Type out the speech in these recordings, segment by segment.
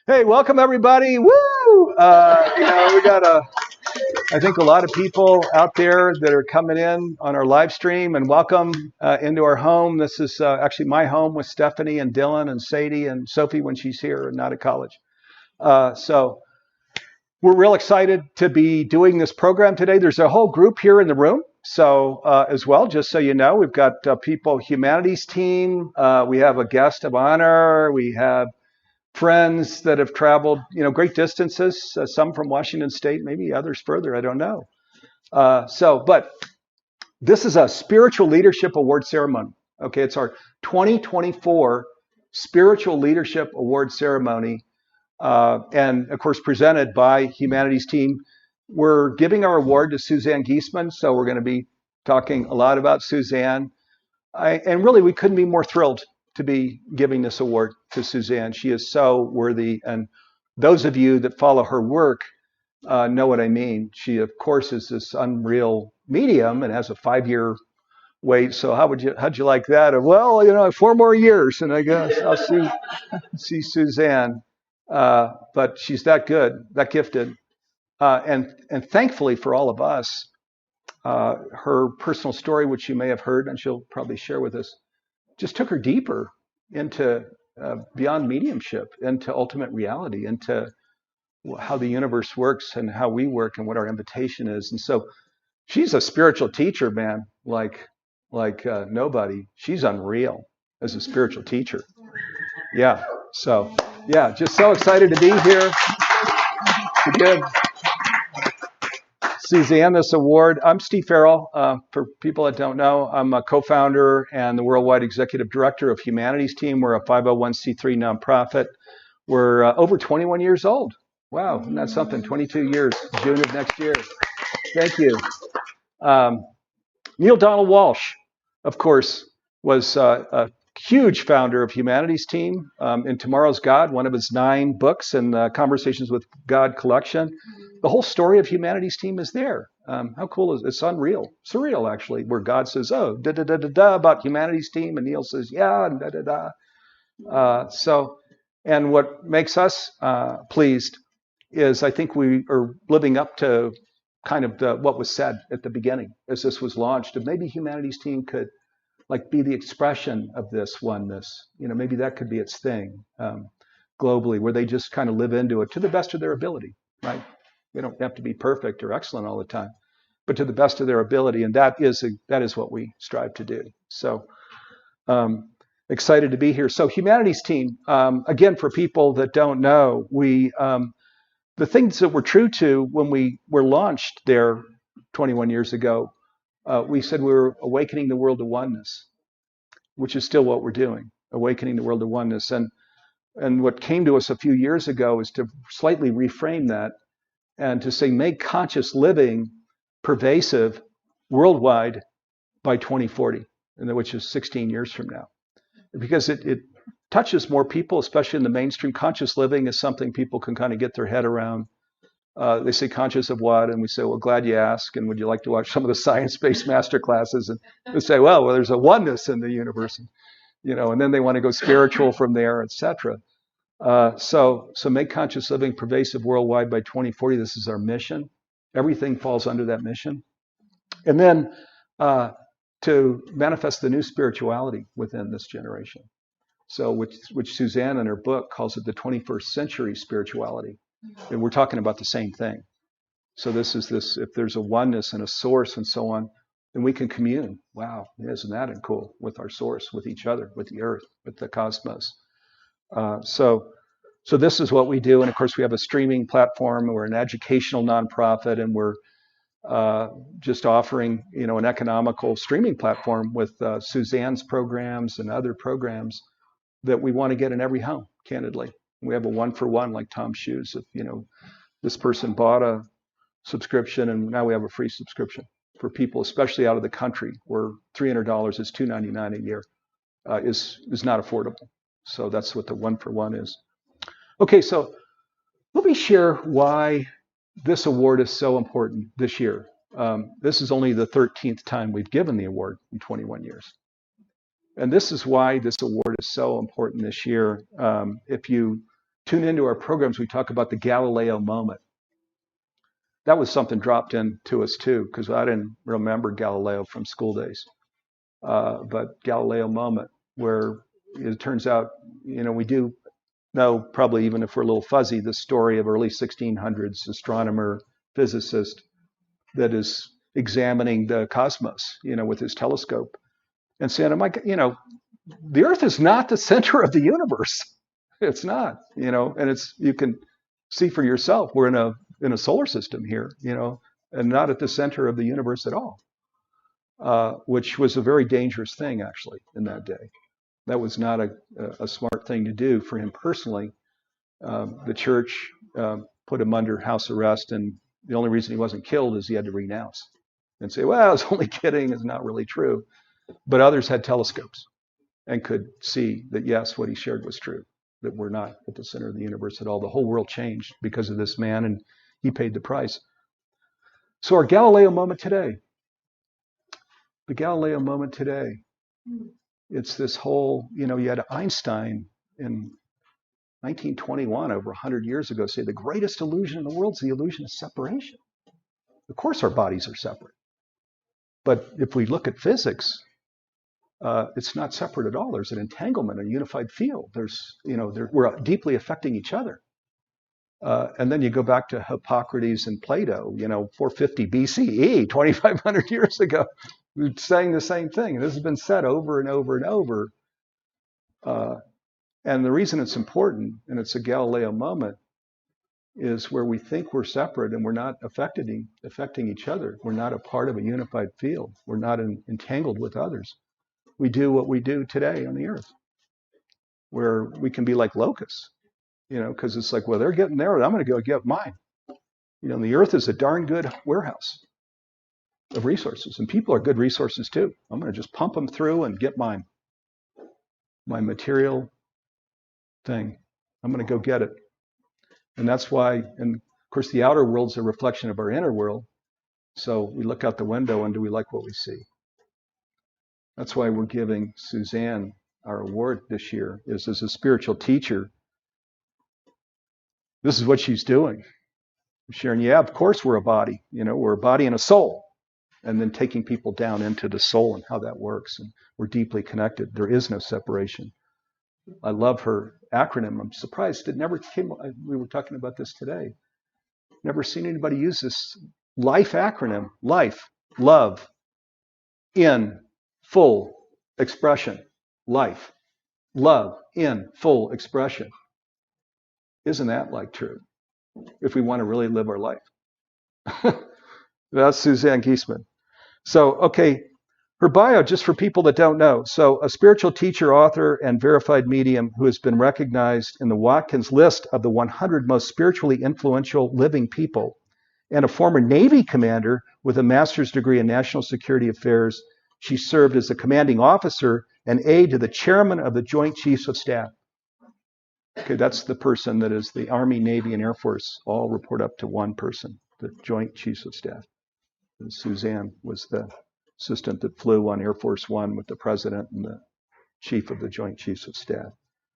Hey, welcome everybody. Woo! We got I think a lot of people out there that are coming in on our live stream, and welcome into our home. This is actually my home with Stephanie and Dylan and Sadie and Sophie when she's here and not at college. So we're real excited to be doing this program today. There's a whole group here in the room. So as well, just so you know, we've got people, humanities team. We have a guest of honor. We have friends that have traveled, great distances, some from Washington State, maybe others further, I don't know. But this is a Spiritual Leadership Award ceremony. Okay, it's our 2024 Spiritual Leadership Award ceremony, and of course presented by Humanities Team. We're giving our award to Suzanne Giesemann, so we're going to be talking a lot about Suzanne. And really, we couldn't be more thrilled to be giving this award to Suzanne. She is so worthy. And those of you that follow her work know what I mean. She, of course, is this unreal medium and has a 5-year wait. So how'd you like that? Well, 4 more years, and I guess I'll see Suzanne. But she's that good, that gifted. And thankfully for all of us, her personal story, which you may have heard, and she'll probably share with us, just took her deeper into beyond mediumship, into ultimate reality, into how the universe works and how we work and what our invitation is. And so she's a spiritual teacher, man, like nobody. She's unreal as a spiritual teacher. Yeah. So, yeah, just so excited to be here to give Suzanne this award. I'm Steve Farrell. For people that don't know, I'm a co-founder and the worldwide executive director of Humanities Team. We're a 501c3 nonprofit. We're over 21 years old. Wow, isn't that something? 22 years, June of next year. Thank you. Neale Donald Walsch, of course, was a huge founder of Humanities Team. In Tomorrow's God, one of his 9 books in the Conversations with God collection. The whole story of Humanities Team is there. How cool is it? It's unreal, surreal actually, where God says, "Oh, da da da da da" about Humanities Team, and Neale says, "Yeah," and da da da. And what makes us pleased is I think we are living up to kind of what was said at the beginning as this was launched. If maybe Humanities Team could be the expression of this oneness, maybe that could be its thing globally, where they just kind of live into it to the best of their ability, right? They don't have to be perfect or excellent all the time, but to the best of their ability, and that is what we strive to do. So excited to be here. So Humanities Team, again, for people that don't know, we the things that were true to when we were launched there 21 years ago, we said we were awakening the world to oneness, which is still what we're doing, awakening the world to oneness. And what came to us a few years ago is to slightly reframe that and to say, make conscious living pervasive worldwide by 2040, which is 16 years from now. Because it touches more people, especially in the mainstream. Conscious living is something people can kind of get their head around. They say, conscious of what? And we say, well, glad you asked. And would you like to watch some of the science-based master classes? And they say, well, there's a oneness in the universe. And then they want to go spiritual from there, etc. So make conscious living pervasive worldwide by 2040. This is our mission. Everything falls under that mission. And then to manifest the new spirituality within this generation. So which Suzanne in her book calls it the 21st century spirituality. And we're talking about the same thing. So if there's a oneness and a source and so on, then we can commune. Wow, isn't that cool? With our source, with each other, with the earth, with the cosmos. So this is what we do. And of course, we have a streaming platform. We're an educational nonprofit, and we're just offering, an economical streaming platform with Suzanne's programs and other programs that we want to get in every home, candidly. We have a 1-for-1, like Tom's Shoes. If, this person bought a subscription, and now we have a free subscription for people, especially out of the country, where $300 is $299 a year, is not affordable. So that's what the 1-for-1 is. Okay, so let me share why this award is so important this year. This is only the 13th time we've given the award in 21 years. And this is why this award is so important this year. If you tune into our programs, we talk about the Galileo moment. That was something dropped into us too, because I didn't remember Galileo from school days. But Galileo moment, where it turns out, we do know, probably even if we're a little fuzzy, the story of early 1600s astronomer, physicist that is examining the cosmos, with his telescope and saying, the Earth is not the center of the universe. It's not, and you can see for yourself, we're in a solar system here, and not at the center of the universe at all, which was a very dangerous thing, actually, in that day. That was not a smart thing to do for him personally. The church put him under house arrest, and the only reason he wasn't killed is he had to renounce and say, well, I was only kidding, it's not really true. But others had telescopes and could see that, yes, what he shared was true, that we're not at the center of the universe at all. The whole world changed because of this man, and he paid the price. So our Galileo moment today, the Galileo moment today, it's this whole, you had Einstein in 1921, over 100 years ago, say the greatest illusion in the world is the illusion of separation. Of course our bodies are separate. But if we look at physics, it's not separate at all. There's an entanglement, a unified field. We're deeply affecting each other. And then you go back to Hippocrates and Plato, 450 BCE, 2,500 years ago, saying the same thing. And this has been said over and over and over. And the reason it's important, and it's a Galileo moment, is where we think we're separate and we're not affecting each other. We're not a part of a unified field. We're not entangled with others. We do what we do today on the earth, where we can be like locusts, because it's like, well, they're getting theirs, I'm going to go get mine. The earth is a darn good warehouse of resources, and people are good resources too. I'm going to just pump them through and get my material thing. I'm going to go get it. And that's why, and of course, the outer world's a reflection of our inner world. So we look out the window, and do we like what we see? That's why we're giving Suzanne our award this year, is as a spiritual teacher. This is what she's doing. Sharing, yeah, of course we're a body. We're a body and a soul. And then taking people down into the soul and how that works. And we're deeply connected. There is no separation. I love her acronym. I'm surprised it never came. We were talking about this today. Never seen anybody use this LIFE acronym. Life, love, in full expression. Life, love, in full expression. Isn't that true? If we want to really live our life. That's Suzanne Giesemann. So, okay. Her bio, just for people that don't know. So, a spiritual teacher, author, and verified medium who has been recognized in the Watkins list of the 100 most spiritually influential living people, and a former Navy commander with a master's degree in national security affairs. She served as a commanding officer and aide to the chairman of the Joint Chiefs of Staff. Okay, that's the person that is the Army, Navy, and Air Force all report up to one person, the Joint Chiefs of Staff. And Suzanne was the assistant that flew on Air Force One with the president and the chief of the Joint Chiefs of Staff.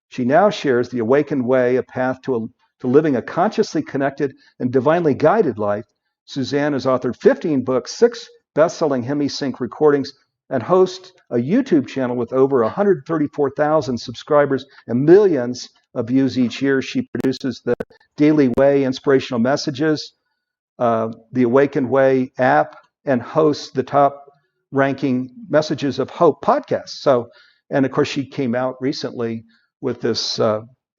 She now shares the Awakened Way, a path to living a consciously connected and divinely guided life. Suzanne has authored 15 books, 6 best-selling HemiSync recordings, and hosts a YouTube channel with over 134,000 subscribers and millions of views each year. She produces the Daily Way inspirational messages, the Awakened Way app, and hosts the top-ranking Messages of Hope podcast. So, and of course, she came out recently with this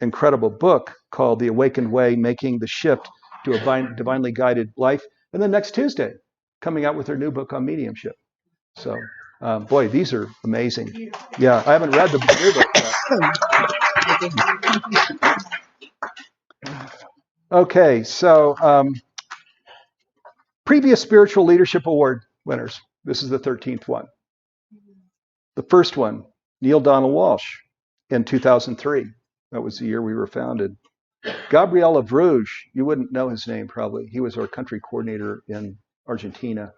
incredible book called The Awakened Way, Making the Shift to a Divinely Guided Life. And then next Tuesday, coming out with her new book on mediumship. So, boy, these are amazing. Yeah, I haven't read the new book yet. Okay, so previous Spiritual Leadership Award winners. This is the 13th one. The first one, Neale Donald Walsch in 2003. That was the year we were founded. Gabriel of Bruges, you wouldn't know his name probably. He was our country coordinator in Argentina.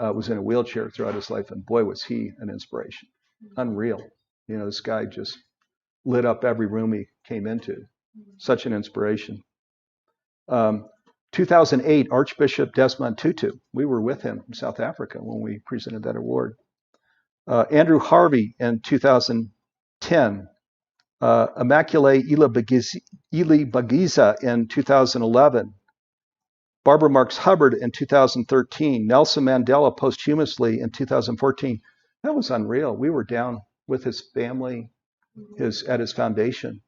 Was in a wheelchair throughout his life, and boy, was he an inspiration. Unreal. This guy just lit up every room he came into. Such an inspiration. 2008, Archbishop Desmond Tutu. We were with him in South Africa when we presented that award. Andrew Harvey in 2010. Immaculée Ilibagiza in 2011. Barbara Marx Hubbard in 2013. Nelson Mandela posthumously in 2014. That was unreal. We were down with his family, at his foundation,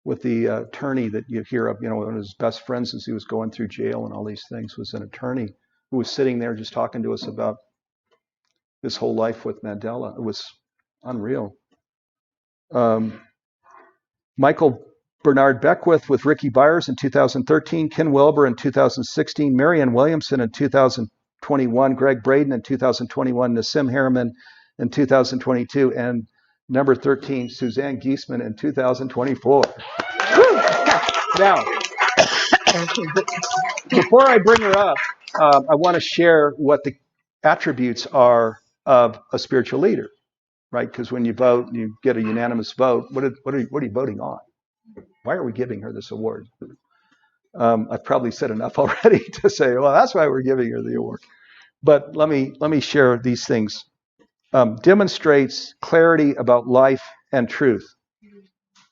with the attorney that you hear of, one of his best friends as he was going through jail and all these things was an attorney who was sitting there just talking to us about his whole life with Mandela. It was unreal. Michael Bernard Beckwith with Ricky Byers in 2013, Ken Wilber in 2016, Marianne Williamson in 2021, Gregg Braden in 2021, Nassim Harriman in 2022, and number 13, Suzannes Giesemann in 2024. Now, before I bring her up, I want to share what the attributes are of a spiritual leader, right? Because when you vote, you get a unanimous vote. What are you voting on? Why are we giving her this award? I've probably said enough already to say, well, that's why we're giving her the award. But let me share these things. Demonstrates clarity about life and truth.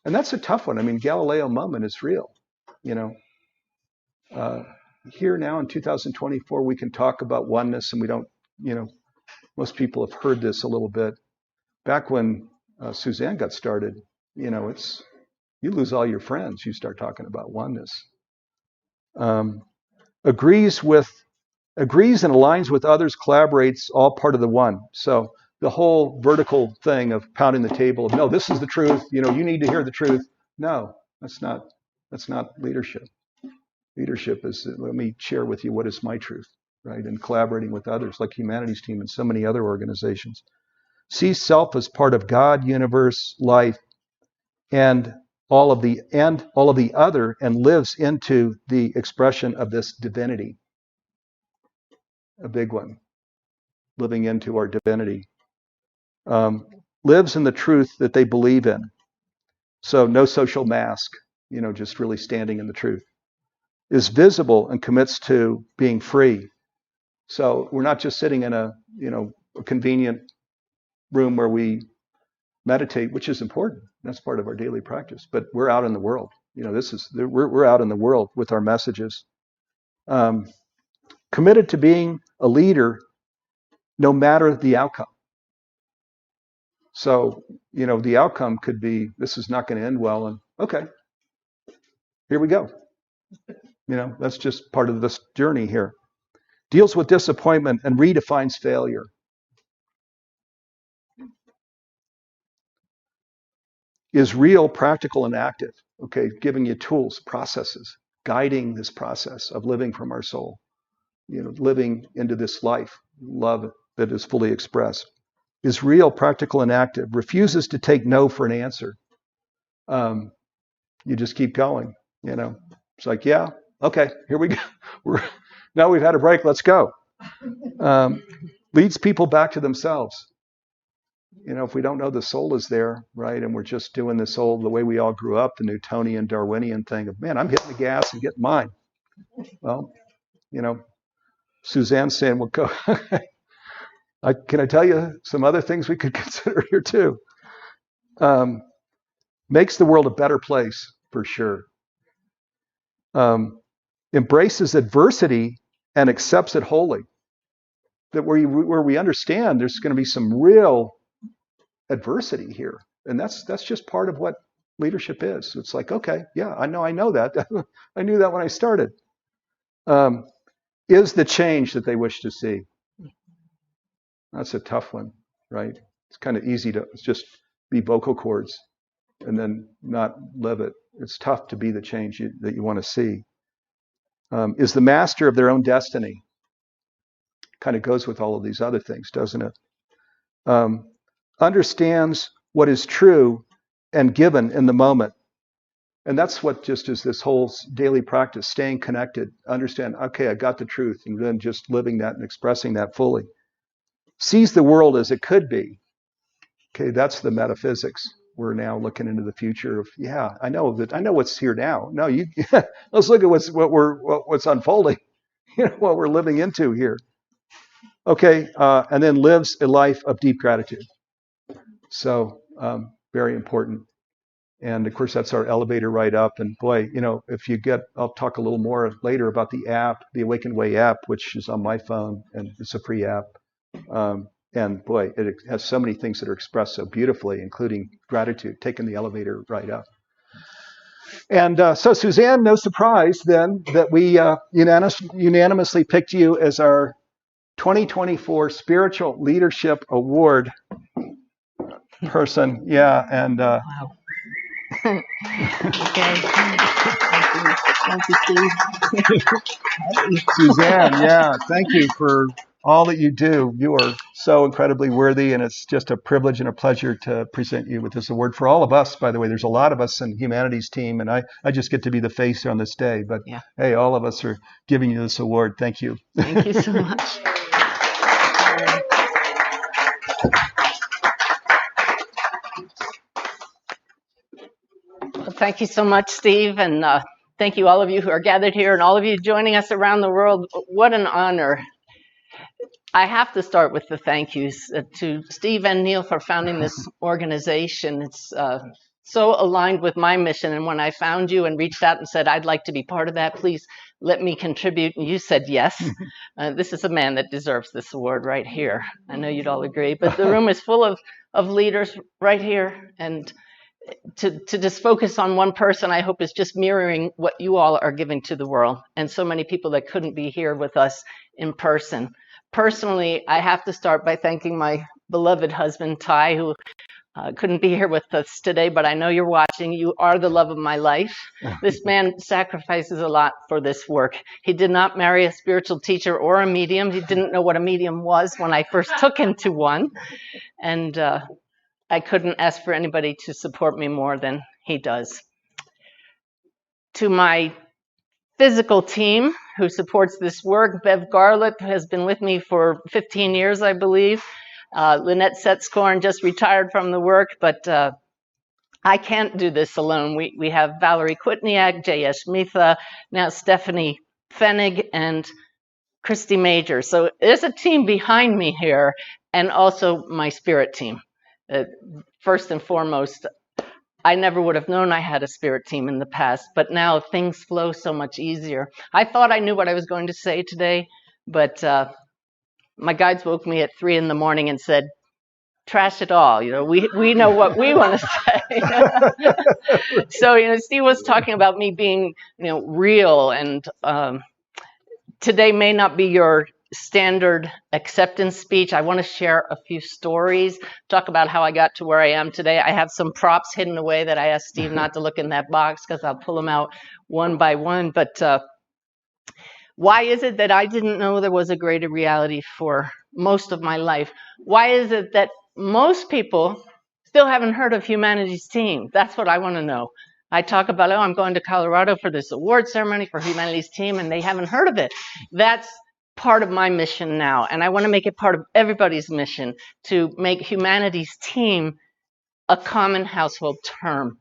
And that's a tough one. I mean, Galileo moment is real. Here now in 2024, we can talk about oneness, and we don't, most people have heard this a little bit. Back when Suzanne got started, it's, you lose all your friends. You start talking about oneness. Agrees and aligns with others, collaborates, all part of the one. So the whole vertical thing of pounding the table of, no, this is the truth. You need to hear the truth. No, that's not leadership. Leadership is, let me share with you what is my truth, right? And collaborating with others, like Humanities Team and so many other organizations. Sees self as part of God, universe, life, and all of the other, and lives into the expression of this divinity. A big one. Living into our divinity. Lives in the truth that they believe in. So no social mask, just really standing in the truth. Is visible and commits to being free. So we're not just sitting in a convenient room where we meditate, which is important. That's part of our daily practice. But we're out in the world. We're out in the world with our messages. Committed to being a leader, no matter the outcome. So the outcome could be, this is not going to end well, and okay, here we go. That's just part of this journey here. Deals with disappointment and redefines failure. Is real, practical, and active. Okay, giving you tools, processes, guiding this process of living from our soul. Living into this life, love that is fully expressed. Is real, practical, and active. Refuses to take no for an answer. You just keep going. It's like, yeah, okay, here we go. Now we've had a break, let's go. Leads people back to themselves. If we don't know the soul is there, right, and we're just doing this the way we all grew up, the Newtonian, Darwinian thing of, man, I'm hitting the gas and getting mine. Well, Suzanne's saying, well, go. Can I tell you some other things we could consider here too? Makes the world a better place, for sure. Embraces adversity and accepts it wholly. That where we understand there's going to be some real adversity here. And that's just part of what leadership is. It's like, okay, yeah, I know that. I knew that when I started. Is the change that they wish to see. That's a tough one, right? It's kind of easy to just be vocal cords and then not live it. It's tough to be the change that you want to see. Is the master of their own destiny. Kind of goes with all of these other things, doesn't it? Understands what is true and given in the moment. And that's what just is this whole daily practice, staying connected, understand, okay, I got the truth, and then just living that and expressing that fully. Sees the world as it could be. Okay, that's the metaphysics. we're now looking into the future of, yeah, I know what's here now. No, you let's look at what's unfolding, what we're living into here. Okay, and then lives a life of deep gratitude. So very important. And of course, that's our elevator ride up. And boy, if you I'll talk a little more later about the app, the Awakened Way app, which is on my phone, and it's a free app. And boy, it has so many things that are expressed so beautifully, including gratitude, taking the elevator ride up. And so, Suzanne, no surprise then that we unanimously picked you as our 2024 Spiritual Leadership Award person. Yeah, and wow. Okay. Thank you, Steve. Suzanne, yeah, thank you for all that you do. You are so incredibly worthy, and it's just a privilege and a pleasure to present you with this award for all of us. By the way, there's a lot of us in Humanities team, and I just get to be the face on this day. But yeah. Hey, all of us are giving you this award. Thank you. Thank you so much. Well, thank you so much, Steve, and thank you all of you who are gathered here and all of you joining us around the world. What an honor. I have to start with the thank yous to Steve and Neale for founding this organization. It's so aligned with my mission, and when I found you and reached out and said, I'd like to be part of that, please let me contribute, and you said yes. This is a man that deserves this award right here. I know you'd all agree, but the room is full of leaders right here, and to just focus on one person, I hope, is just mirroring what you all are giving to the world, and so many people that couldn't be here with us in person. Personally, I have to start by thanking my beloved husband, Ty, who couldn't be here with us today, but I know you're watching. You are the love of my life. This man sacrifices a lot for this work. He did not marry a spiritual teacher or a medium. He didn't know what a medium was when I first took him to one. And I couldn't ask for anybody to support me more than he does. To my physical team who supports this work, Bev Garlett has been with me for 15 years, I believe. Lynette Setzkorn just retired from the work, but I can't do this alone. We have Valerie Kwitniak, Jayesh Mitha, now Stephanie Pfennig, and Christy Major. So there's a team behind me here, and also my spirit team. First and foremost, I never would have known I had a spirit team in the past, but now things flow so much easier. I thought I knew what I was going to say today, but my guides woke me at 3 in the morning and said, trash it all. We know what we want to say. So, Steve was talking about me being, real, and today may not be your standard acceptance speech. I want to share a few stories, talk about how I got to where I am today. I have some props hidden away that I asked Steve not to look in that box because I'll pull them out one by one. But why is it that I didn't know there was a greater reality for most of my life? Why is it that most people still haven't heard of Humanities Team? That's what I want to know. I talk about, I'm going to Colorado for this award ceremony for Humanities Team, and they haven't heard of it. That's part of my mission now, and I want to make it part of everybody's mission to make Humanities Team a common household term.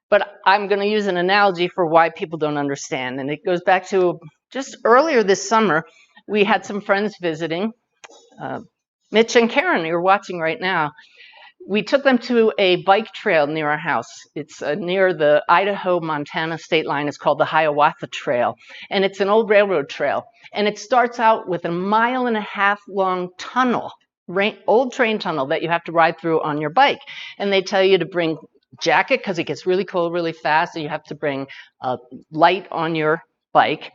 But I'm going to use an analogy for why people don't understand, and it goes back to just earlier this summer. We had some friends visiting, Mitch and Karen, you're watching right now. We took them to a bike trail near our house. It's near the Idaho-Montana state line. It's called the Hiawatha Trail, and it's an old railroad trail. And it starts out with a 1.5 mile long tunnel, old train tunnel that you have to ride through on your bike. And they tell you to bring jacket because it gets really cold really fast, so you have to bring a light on your bike.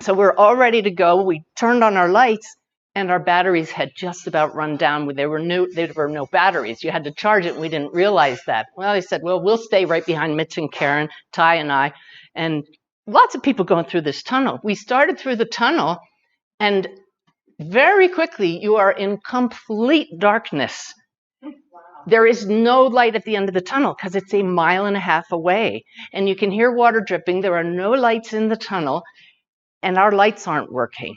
So we're all ready to go. We turned on our lights, and our batteries had just about run down. There were no batteries. You had to charge it, and we didn't realize that. Well, they said, well, we'll stay right behind Mitch and Karen, Ty and I, and lots of people going through this tunnel. We started through the tunnel, and very quickly, you are in complete darkness. There is no light at the end of the tunnel because it's 1.5 miles away, and you can hear water dripping. There are no lights in the tunnel, and our lights aren't working.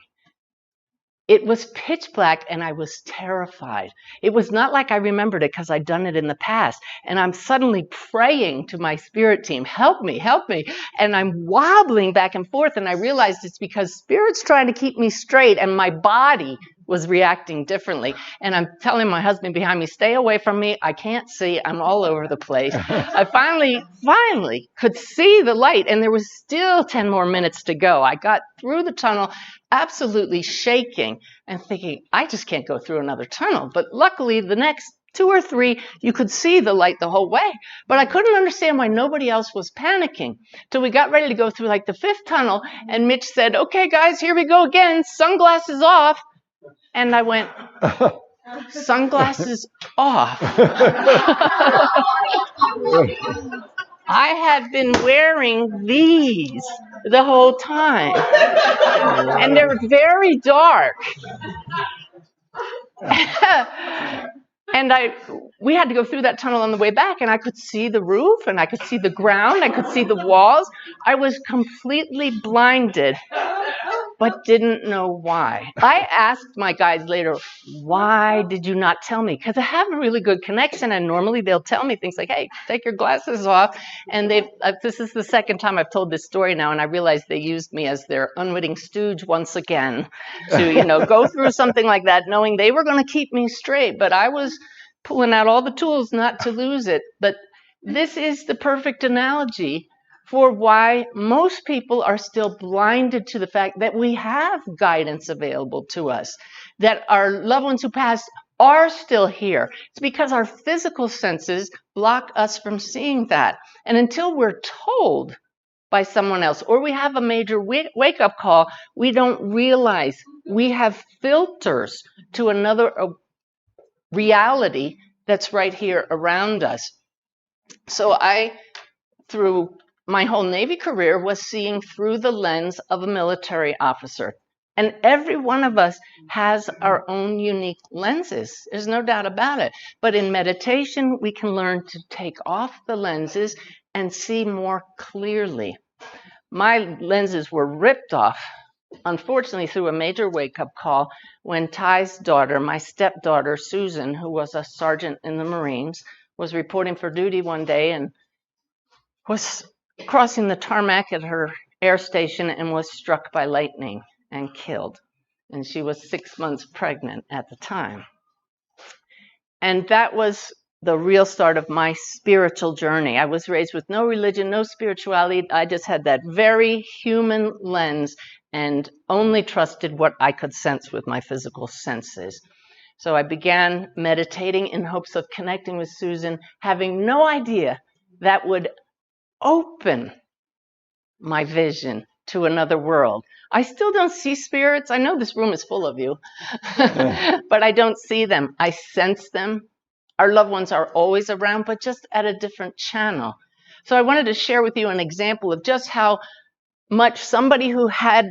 it was pitch black and I was terrified. It was not like I remembered it because I'd done it in the past. And I'm suddenly praying to my spirit team, help me, help me. And I'm wobbling back and forth. And I realized it's because spirit's trying to keep me straight and my body was reacting differently. And I'm telling my husband behind me, stay away from me. I can't see. I'm all over the place. I finally could see the light, and there was still 10 more minutes to go. I got through the tunnel absolutely shaking and thinking, I just can't go through another tunnel. But luckily, the next 2 or 3, you could see the light the whole way. But I couldn't understand why nobody else was panicking till we got ready to go through like the 5th tunnel, and Mitch said, okay, guys, here we go again. Sunglasses off. And I went, sunglasses off. I had been wearing these the whole time. And they're very dark. And we had to go through that tunnel on the way back, and I could see the roof, and I could see the ground, I could see the walls. I was completely blinded, but didn't know why. I asked my guides later, why did you not tell me? Because I have a really good connection, and normally they'll tell me things like, hey, take your glasses off. And this is the second time I've told this story now, and I realized they used me as their unwitting stooge once again to, go through something like that, knowing they were going to keep me straight. But I was pulling out all the tools not to lose it. But this is the perfect analogy for why most people are still blinded to the fact that we have guidance available to us, that our loved ones who passed are still here. It's because our physical senses block us from seeing that. And until we're told by someone else, or we have a major wake-up call, we don't realize we have filters to another reality that's right here around us. So I, through my whole Navy career, was seeing through the lens of a military officer. And every one of us has our own unique lenses. There's no doubt about it. But in meditation, we can learn to take off the lenses and see more clearly. My lenses were ripped off, unfortunately, through a major wake-up call when Ty's daughter, my stepdaughter, Susan, who was a sergeant in the Marines, was reporting for duty one day and was crossing the tarmac at her air station and was struck by lightning and killed. And she was 6 months pregnant at the time. And that was the real start of my spiritual journey. I was raised with no religion, no spirituality. I just had that very human lens and only trusted what I could sense with my physical senses. So I began meditating in hopes of connecting with Susan, having no idea that would open my vision to another world. I still don't see spirits. I know this room is full of you, but I don't see them. I sense them. Our loved ones are always around, but just at a different channel. So I wanted to share with you an example of just how much somebody who had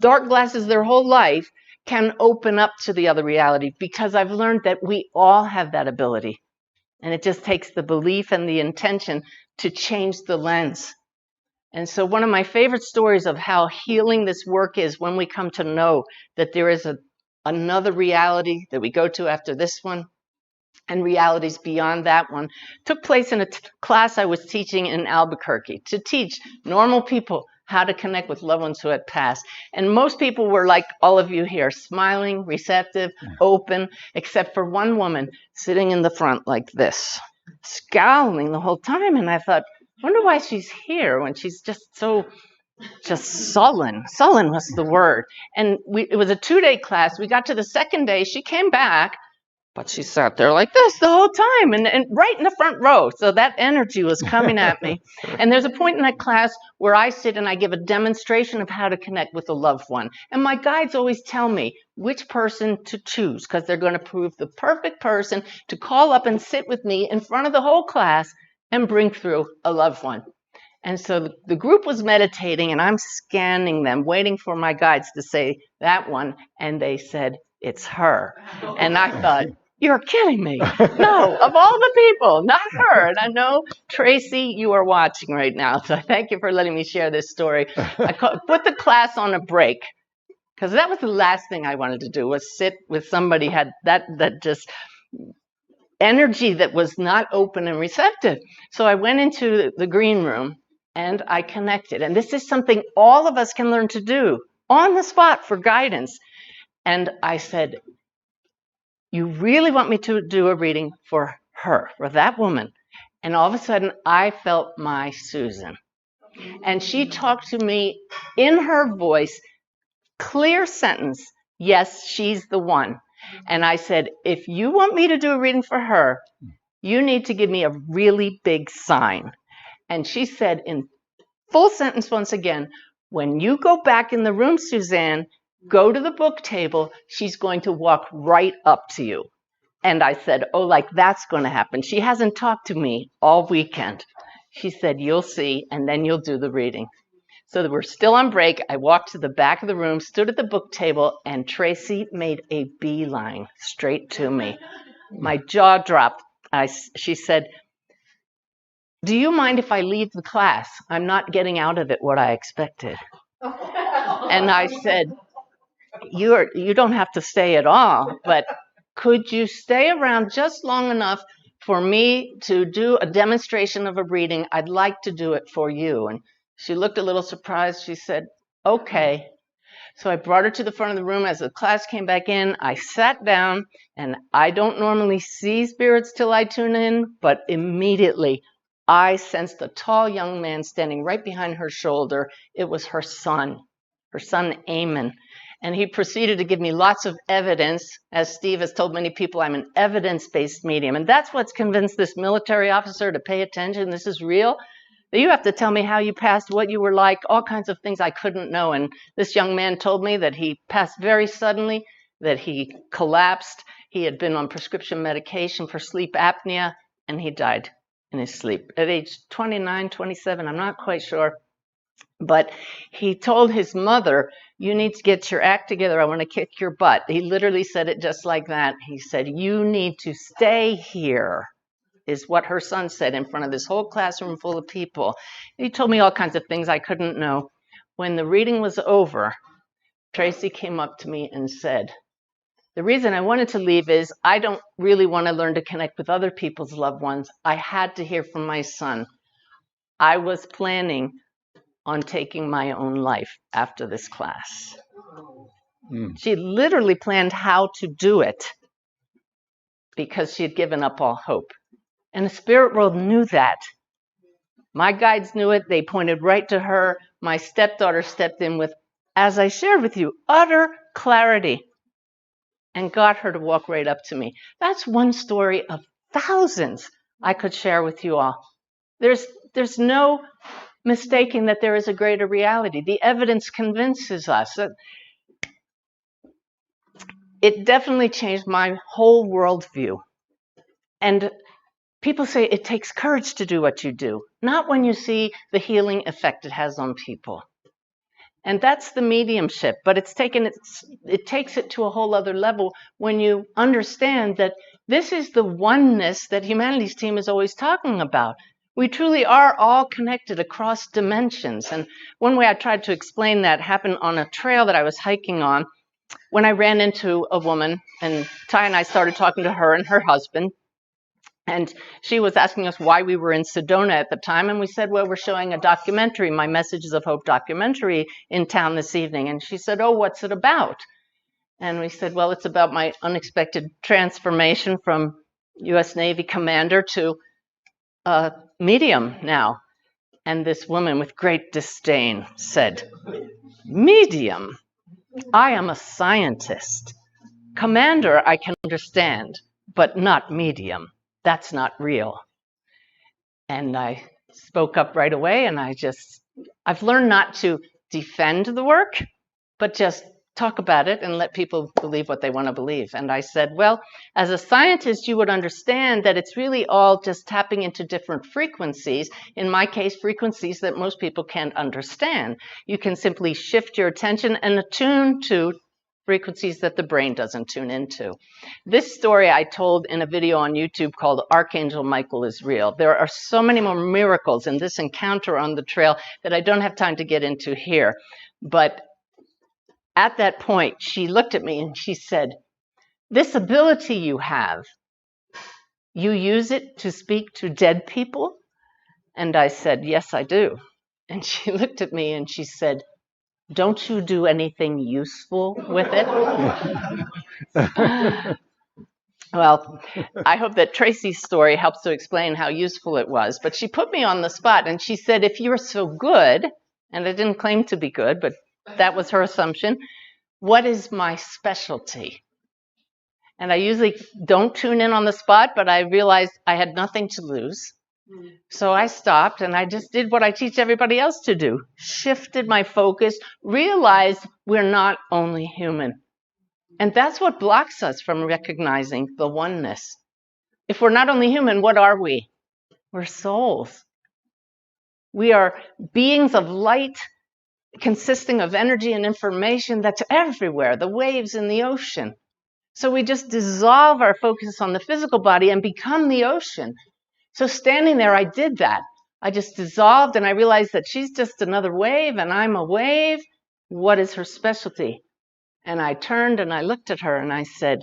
dark glasses their whole life can open up to the other reality, because I've learned that we all have that ability. And it just takes the belief and the intention to change the lens. And so one of my favorite stories of how healing this work is when we come to know that there is another reality that we go to after this one, and realities beyond that one, took place in a class I was teaching in Albuquerque to teach normal people how to connect with loved ones who had passed. And most people were like all of you here, smiling, receptive, open, except for one woman sitting in the front like this, scowling the whole time. And I thought, I wonder why she's here when she's just so sullen. Sullen was the word. And it was a 2-day class. We got to the second day. She came back, but she sat there like this the whole time and right in the front row. So that energy was coming at me. And there's a point in that class where I sit and I give a demonstration of how to connect with a loved one. And my guides always tell me which person to choose, because they're going to prove the perfect person to call up and sit with me in front of the whole class and bring through a loved one. And so the group was meditating, and I'm scanning them, waiting for my guides to say that one. And they said, it's her. And I thought, you're kidding me. No, of all the people, not her. And I know, Tracy, you are watching right now. So thank you for letting me share this story. I put the class on a break because that was the last thing I wanted to do, was sit with somebody who had that just energy that was not open and receptive. So I went into the green room and I connected. And this is something all of us can learn to do on the spot for guidance. And I said, you really want me to do a reading for her, for that woman? And all of a sudden, I felt my Susan. And she talked to me in her voice, clear sentence, yes, she's the one. And I said, if you want me to do a reading for her, you need to give me a really big sign. And she said in full sentence once again, when you go back in the room, Suzanne, go to the book table. She's going to walk right up to you. And I said, oh, like that's going to happen. She hasn't talked to me all weekend. She said, you'll see, and then you'll do the reading. So we're still on break. I walked to the back of the room, stood at the book table, and Tracy made a beeline straight to me. My jaw dropped. She said, do you mind if I leave the class? I'm not getting out of it what I expected. And I said, you don't have to stay at all, but could you stay around just long enough for me to do a demonstration of a reading? I'd like to do it for you. And she looked a little surprised. She said, okay. So I brought her to the front of the room. As the class came back in, I sat down, and I don't normally see spirits till I tune in, but immediately I sensed a tall young man standing right behind her shoulder. It was her son Eamon. And he proceeded to give me lots of evidence. As Steve has told many people, I'm an evidence-based medium. And that's what's convinced this military officer to pay attention. This is real. You have to tell me how you passed, what you were like, all kinds of things I couldn't know. And this young man told me that he passed very suddenly, that he collapsed. He had been on prescription medication for sleep apnea, and he died in his sleep at age 29, 27, I'm not quite sure. But he told his mother, you need to get your act together. I want to kick your butt. He literally said it just like that. He said, you need to stay here, is what her son said in front of this whole classroom full of people. He told me all kinds of things I couldn't know. When the reading was over, Tracy came up to me and said, the reason I wanted to leave is I don't really want to learn to connect with other people's loved ones. I had to hear from my son. I was planning on taking my own life after this class. She literally planned how to do it because she had given up all hope. And the spirit world knew that. My guides knew it. They pointed right to her. My stepdaughter stepped in with, as I shared with you, utter clarity and got her to walk right up to me. That's one story of thousands I could share with you all. There's no mistaking that there is a greater reality. The evidence convinces us. It definitely changed my whole worldview. And people say it takes courage to do what you do, not when you see the healing effect it has on people. And that's the mediumship, but it takes it to a whole other level when you understand that this is the oneness that Humanities Team is always talking about. We truly are all connected across dimensions. And one way I tried to explain that happened on a trail that I was hiking on when I ran into a woman, and Ty and I started talking to her and her husband. And she was asking us why we were in Sedona at the time. And we said, well, we're showing a documentary, My Messages of Hope documentary in town this evening. And she said, oh, what's it about? And we said, well, it's about my unexpected transformation from U.S. Navy commander to medium now. And this woman with great disdain said, medium? I am a scientist. Commander, I can understand, but not medium. That's not real. And I spoke up right away, and I've learned not to defend the work, but just talk about it and let people believe what they want to believe. And I said, well, as a scientist, you would understand that it's really all just tapping into different frequencies. In my case, frequencies that most people can't understand. You can simply shift your attention and attune to frequencies that the brain doesn't tune into. This story I told in a video on YouTube called Archangel Michael is Real. There are so many more miracles in this encounter on the trail that I don't have time to get into here. But at that point, she looked at me and she said, "This ability you have, you use it to speak to dead people?" And I said, "Yes, I do." And she looked at me and she said, "Don't you do anything useful with it?" Well, I hope that Tracy's story helps to explain how useful it was. But she put me on the spot and she said, "If you're so good," and I didn't claim to be good, but that was her assumption, "what is my specialty?" And I usually don't tune in on the spot, but I realized I had nothing to lose. So I stopped and I just did what I teach everybody else to do. Shifted my focus, realized we're not only human. And that's what blocks us from recognizing the oneness. If we're not only human, what are we? We're souls. We are beings of light consisting of energy and information that's everywhere, the waves in the ocean. So we just dissolve our focus on the physical body and become the ocean. So standing there, I did that. I just dissolved and I realized that she's just another wave and I'm a wave. What is her specialty? And I turned and I looked at her and I said,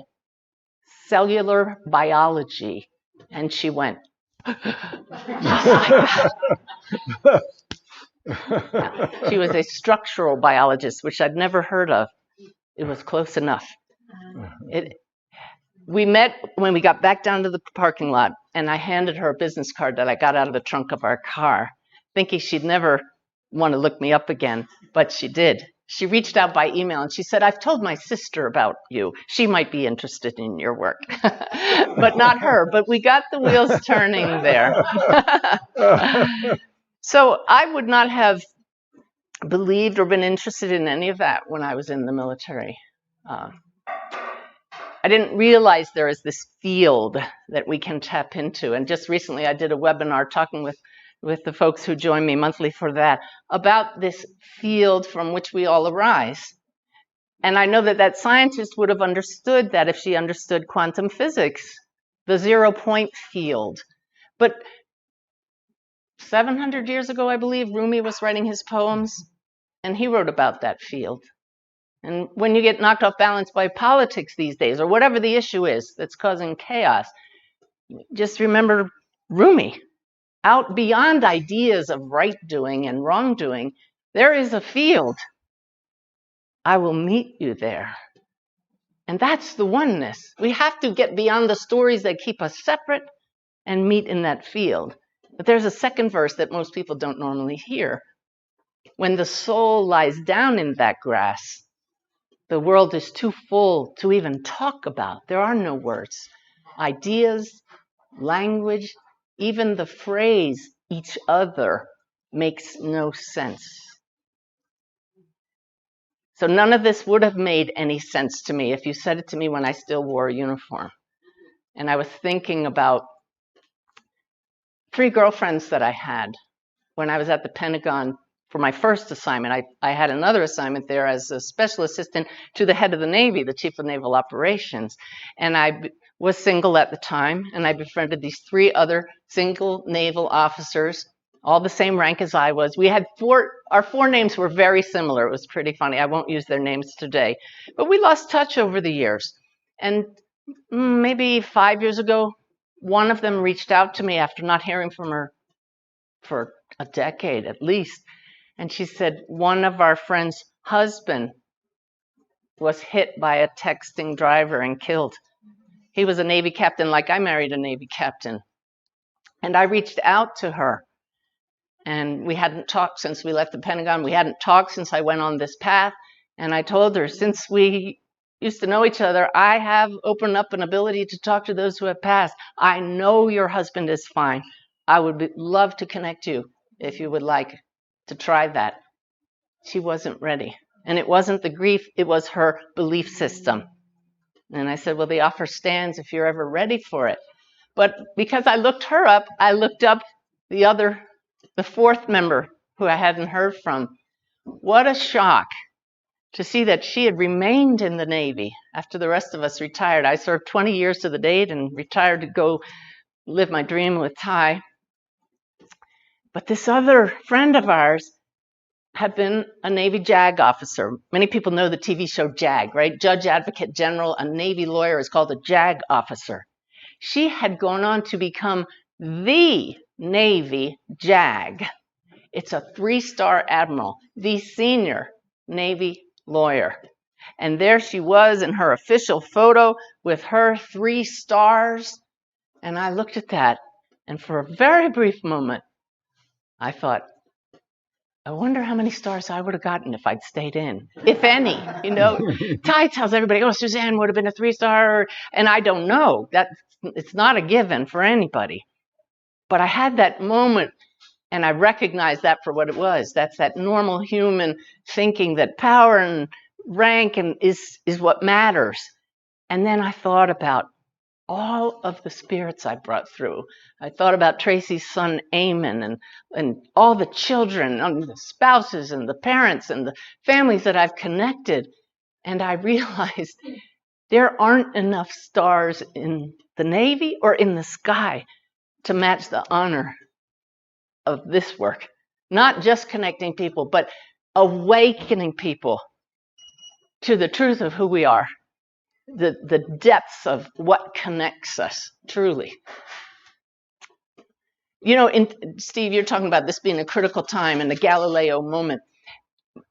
"Cellular biology." And she went, just like that. She was a structural biologist, which I'd never heard of. It was close enough. We met when we got back down to the parking lot, and I handed her a business card that I got out of the trunk of our car, thinking she'd never want to look me up again, but she did. She reached out by email, and she said, "I've told my sister about you. She might be interested in your work." But not her, but we got the wheels turning there. So I would not have believed or been interested in any of that when I was in the military. I didn't realize there is this field that we can tap into. And just recently I did a webinar talking with the folks who join me monthly for that about this field from which we all arise. And I know that scientist would have understood that if she understood quantum physics, the 0-point field. But 700 years ago, I believe, Rumi was writing his poems, and he wrote about that field. And when you get knocked off balance by politics these days, or whatever the issue is that's causing chaos, just remember Rumi. Out beyond ideas of right doing and wrongdoing, there is a field. I will meet you there. And that's the oneness. We have to get beyond the stories that keep us separate and meet in that field. But there's a second verse that most people don't normally hear. When the soul lies down in that grass, the world is too full to even talk about. There are no words. Ideas, language, even the phrase each other makes no sense. So none of this would have made any sense to me if you said it to me when I still wore a uniform. And I was thinking about 3 girlfriends that I had when I was at the Pentagon for my first assignment. I had another assignment there as a special assistant to the head of the Navy, the Chief of Naval Operations. And I was single at the time, and I befriended these 3 other single naval officers, all the same rank as I was. We had our 4 names were very similar. It was pretty funny. I won't use their names today. But we lost touch over the years. And maybe 5 years ago, one of them reached out to me after not hearing from her for a decade at least. And she said, one of our friends' husband was hit by a texting driver and killed. He was a Navy captain, like I married a Navy captain. And I reached out to her. And we hadn't talked since we left the Pentagon. We hadn't talked since I went on this path. And I told her, since we used to know each other, I have opened up an ability to talk to those who have passed. I know your husband is fine. I would love to connect you if you would like to try that. She wasn't ready. And it wasn't the grief, it was her belief system. And I said, well, the offer stands if you're ever ready for it. But because I looked her up, I looked up the 4th member who I hadn't heard from. What a shock to see that she had remained in the Navy after the rest of us retired. I served 20 years to the date and retired to go live my dream with Ty. But this other friend of ours had been a Navy JAG officer. Many people know the TV show JAG, right? Judge Advocate General, a Navy lawyer is called a JAG officer. She had gone on to become the Navy JAG. It's a 3-star admiral, the senior Navy lawyer. And there she was in her official photo with her 3 stars. And I looked at that, and for a very brief moment, I thought, I wonder how many stars I would have gotten if I'd stayed in, if any. You know, Ty tells everybody, oh, Suzanne would have been a 3-star, and I don't know. It's not a given for anybody. But I had that moment, and I recognized that for what it was. That's that normal human thinking that power and rank is what matters. And then I thought about all of the spirits I brought through. I thought about Tracy's son, Eamon, and all the children, and the spouses, and the parents, and the families that I've connected. And I realized there aren't enough stars in the Navy or in the sky to match the honor of this work. Not just connecting people, but awakening people to the truth of who we are. The depths of what connects us, truly. You know, Steve, you're talking about this being a critical time in the Galileo moment.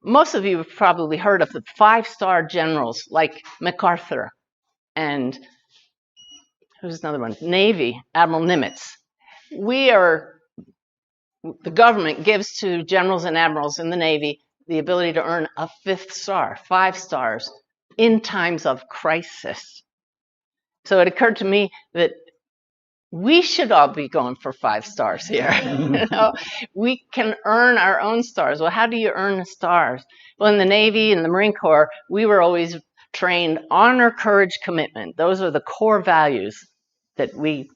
Most of you have probably heard of the 5-star generals like MacArthur and, who's another one? Navy, Admiral Nimitz. The government gives to generals and admirals in the Navy the ability to earn a 5th star, 5 stars, in times of crisis. So it occurred to me that we should all be going for 5 stars here. You know, we can earn our own stars. Well, how do you earn the stars? Well, in the Navy and the Marine Corps, we were always trained honor, courage, commitment. Those are the core values that we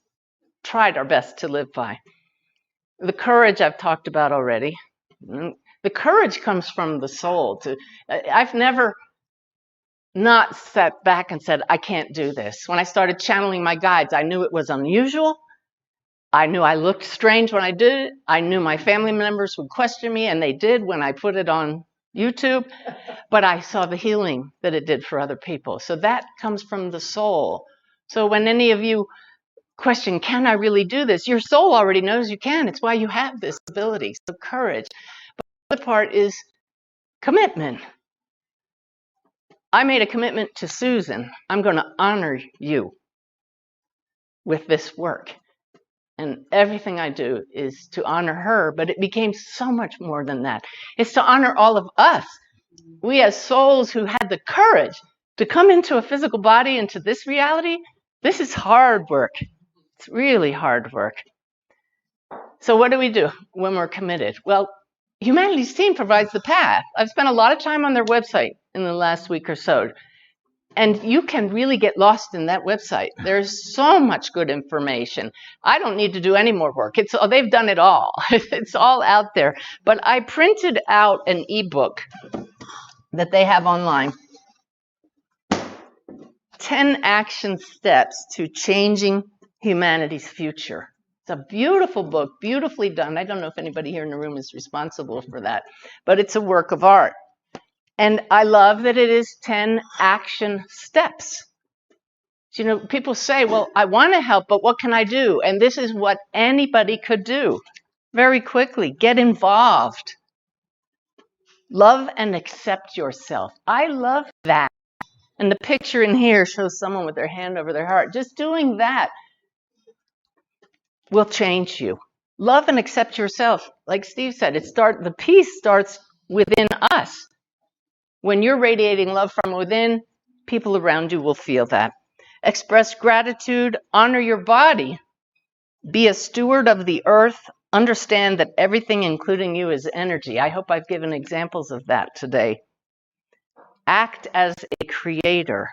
tried our best to live by. The courage I've talked about already. The courage comes from the soul. I've never not sat back and said, I can't do this. When I started channeling my guides, I knew it was unusual. I knew I looked strange when I did it. I knew my family members would question me, and they did when I put it on YouTube. But I saw the healing that it did for other people. So that comes from the soul. So when any of you question, can I really do this? Your soul already knows you can. It's why you have this ability. So courage. But the other part is commitment. I made a commitment to Susan. I'm going to honor you with this work. And everything I do is to honor her, but it became so much more than that. It's to honor all of us. We as souls who had the courage to come into a physical body, into this reality, this is hard work. It's really hard work. So what do we do when we're committed? Well, Humanity's Team provides the path. I've spent a lot of time on their website in the last week or so. And you can really get lost in that website. There's so much good information. I don't need to do any more work. They've done it all. It's all out there. But I printed out an ebook that they have online. 10 action steps to changing humanity's future. It's a beautiful book, beautifully done. I don't know if anybody here in the room is responsible for that, but it's a work of art. And I love that it is 10 action steps. You know, people say, well, I want to help, but what can I do? And this is what anybody could do. Very quickly, get involved. Love and accept yourself. I love that. And the picture in here shows someone with their hand over their heart. Just doing that will change you. Love and accept yourself. Like Steve said, the peace starts within us. When you're radiating love from within, people around you will feel that. Express gratitude, honor your body. Be a steward of the earth. Understand that everything, including you, is energy. I hope I've given examples of that today. Act as a creator.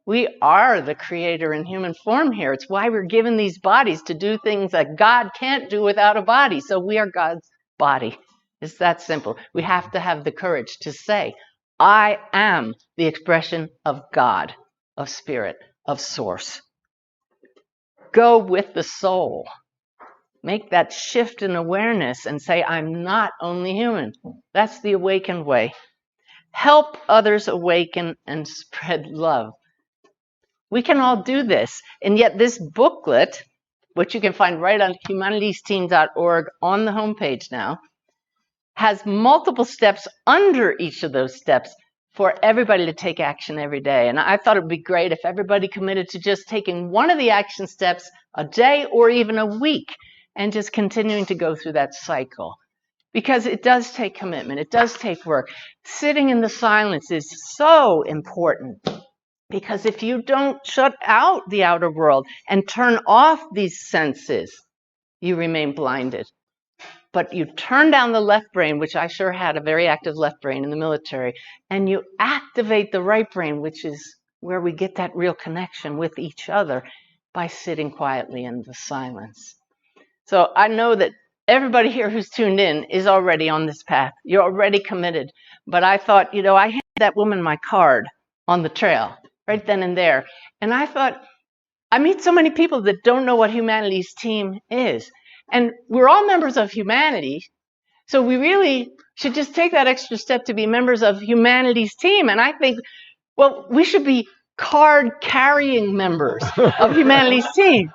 We are the creator in human form here. It's why we're given these bodies to do things that God can't do without a body. So we are God's body. It's that simple. We have to have the courage to say, I am the expression of God, of spirit, of source. Go with the soul. Make that shift in awareness and say, I'm not only human. That's the awakened way. Help others awaken and spread love. We can all do this. And yet this booklet, which you can find right on humanitiesteam.org on the homepage now, has multiple steps under each of those steps for everybody to take action every day. And I thought it would be great if everybody committed to just taking one of the action steps a day or even a week and just continuing to go through that cycle. Because it does take commitment. It does take work. Sitting in the silence is so important. Because if you don't shut out the outer world and turn off these senses, you remain blinded. But you turn down the left brain, which I sure had a very active left brain in the military, and you activate the right brain, which is where we get that real connection with each other by sitting quietly in the silence. So I know that everybody here who's tuned in is already on this path. You're already committed. But I thought, I handed that woman my card on the trail right then and there. And I thought, I meet so many people that don't know what Humanities Team is. And we're all members of humanity. So we really should just take that extra step to be members of Humanities Team. And I think, well, we should be card-carrying members of Humanities Team.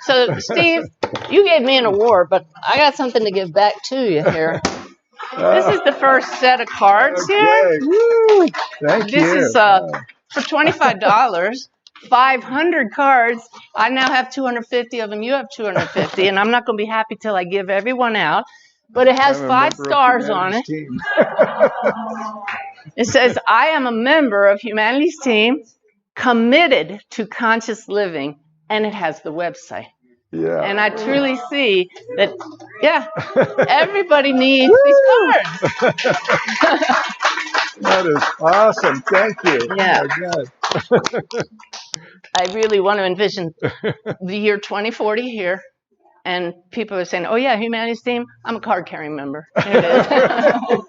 So, Steve, you gave me an award, but I got something to give back to you here. This is the first set of cards here. Woo. Thank you. This is for $25, 500 cards. I now have 250 of them. You have 250, and I'm not going to be happy till I give everyone out. But it has 5 stars on it. It says, I am a member of Humanities Team, committed to conscious living, and it has the website. Yeah. And I truly see that, everybody needs these cards. That is awesome. Thank you. Yeah. Oh my God. I really want to envision the year 2040 here. And people are saying, oh, yeah, Humanities Team, I'm a card-carrying member. There it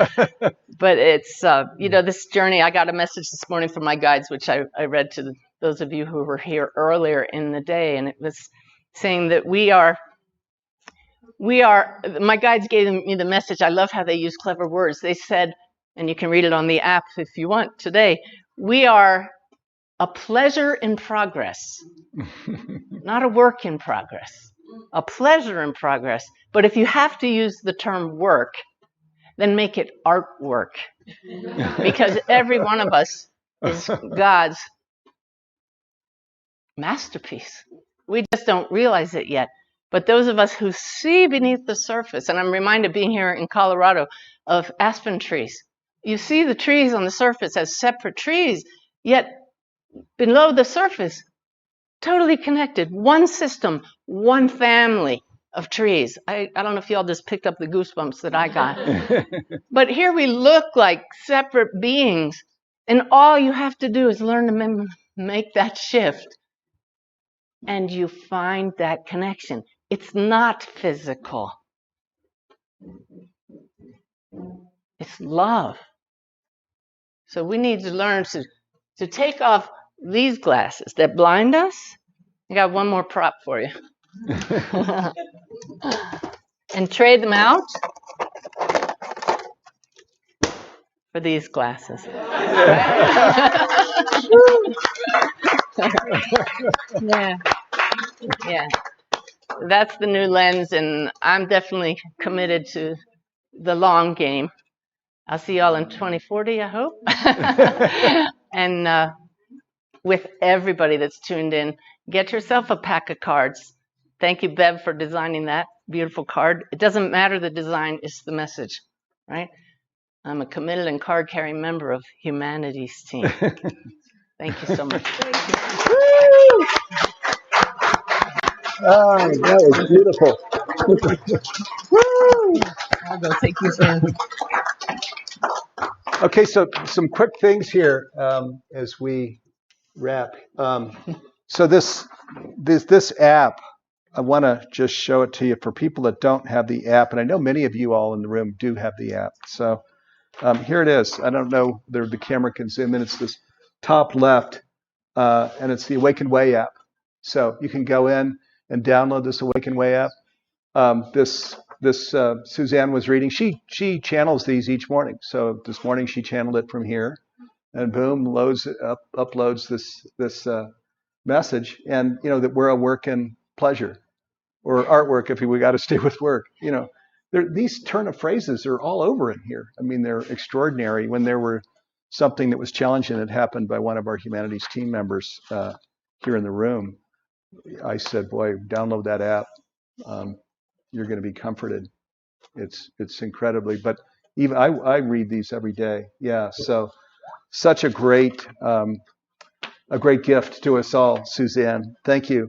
is. But it's, this journey, I got a message this morning from my guides, which I read to those of you who were here earlier in the day. And it was saying that we are, my guides gave me the message. I love how they use clever words. They said, and you can read it on the app if you want today, we are a pleasure in progress, not a work in progress, a pleasure in progress. But if you have to use the term work, then make it artwork, because every one of us is God's masterpiece. We just don't realize it yet. But those of us who see beneath the surface, and I'm reminded being here in Colorado of aspen trees. You see the trees on the surface as separate trees, yet below the surface, totally connected. One system, one family of trees. I don't know if y'all just picked up the goosebumps that I got. But here we look like separate beings, and all you have to do is learn to make that shift, and you find that connection. It's not physical. It's love. So we need to learn to take off these glasses that blind us. I got one more prop for you. And trade them out for these glasses. Yeah. That's the new lens, and I'm definitely committed to the long game. I'll see y'all in 2040, I hope. And with everybody that's tuned in, get yourself a pack of cards. Thank you, Bev, for designing that beautiful card. It doesn't matter the design, it's the message, right? I'm a committed and card-carrying member of Humanities Team. Thank you so much. Oh, that was beautiful. I'll go take you soon. Okay, so some quick things here as we wrap. So this app, I want to just show it to you for people that don't have the app, and I know many of you all in the room do have the app. So here it is. I don't know whether the camera can zoom in. It's this top left, and it's the Awakened Way app. So you can go in. and download this Awaken Way app. This Suzanne was reading. She channels these each morning. So this morning she channeled it from here, and boom, uploads this message. And that we're a work in pleasure, or artwork if we got to stay with work. These turn of phrases are all over in here. I mean, they're extraordinary. When there were something that was challenging that happened by one of our humanities team members here in the room, I said, "Boy, download that app. You're going to be comforted. It's incredibly." But even I read these every day. Yeah. So such a great gift to us all, Suzanne. Thank you.